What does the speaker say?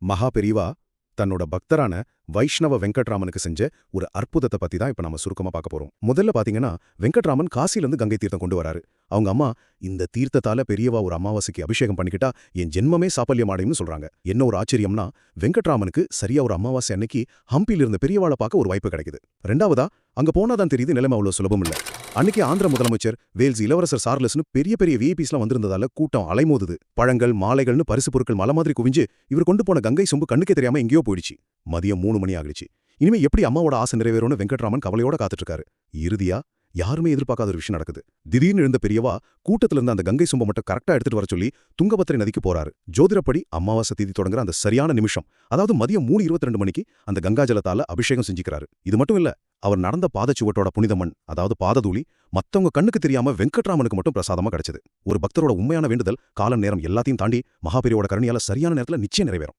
மகா பெரியவா தன்னோட பக்தரான வைஷ்ணவ வெங்கட்ராமனுக்கு செஞ்ச ஒரு அற்புதத்தை பத்தி தான் இப்ப நம்ம சுருக்கமா பார்க்க போறோம். முதல்ல பாத்தீங்கன்னா, வெங்கட்ராமன் காசில இருந்து கங்கை தீர்த்தம் கொண்டு வராரு. அவங்க அம்மா, இந்த தீர்த்தத்தால பெரியவா ஒரு அமாவாசைக்கு அபிஷேகம் பண்ணிக்கிட்டா என் ஜென்மமே சாபல்யம் அடையும்னு சொல்றாங்க. என்ன ஒரு ஆச்சரியம்னா, வெங்கட்ராமனுக்கு சரியா ஒரு அமாவாசை அன்னைக்கு ஹம்பியில் இருந்த பெரியவாளை பார்க்க ஒரு வாய்ப்பு கிடைக்குது. ரெண்டாவதா, அங்க போனாதான் தெரியுது நிலைமை அவ்வளவு சுலபம் இல்ல. அன்னைக்கு ஆந்திர முதலமைச்சர், வேல்ஸ் இளவரசர் சார்லஸ்னு பெரிய பெரிய விஐபிஸ்லாம் வந்திருந்ததால கூட்டம் அலைமோதுது. பழங்கள், மாலைகள்னு பரிசு பொருட்கள் மலை மாதிரி குவிஞ்சு இவர் கொண்டு போன கங்கை சொம்பு கண்ணுக்கே தெரியாம எங்கேயோ போயிடுச்சு. மதியம் 3 மணி ஆகிடுச்சு. இனிமே எப்படி அம்மாவோட ஆசை நிறைவேறும்னு வெங்கட்ராமன் கவலையோட காத்துட்டு இருக்காரு. இறுதியா யாருமே எதிர்பார்க்காத ஒரு விஷயம் நடக்குது. திடீர்னு எழுந்த பெரியவா கூட்டத்துல இருந்த அந்த கங்கை சொம்பை மட்டும் கரெக்டா எடுத்துட்டு வர சொல்லி துங்கபத்திரை நதிக்கு போறாரு. ஜோதிடப்படி அமாவாசை தீதி தொடங்குற அந்த சரியான நிமிஷம், அதாவது மதியம் 3:22 மணிக்கு அந்த கங்கா ஜலத்தால அபிஷேகம் செஞ்சுக்கிறாரு. இது மட்டும் இல்ல, அவர் நடந்த பாதச்சுவட்டோட புனிதமண், அதாவது பாததூளி மத்தவங்க கண்ணுக்கு தெரியாம வெங்கட்ராமனுக்கு மட்டும் பிரசாதமா கிடைச்சது. ஒரு பக்தரோட உண்மையான வேண்டுதல் காலம் நேரம் எல்லாத்தையும் தாண்டி மகாபெரியோட கருணையால சரியான நேரத்துல நிச்சயம் நிறைவேறும்.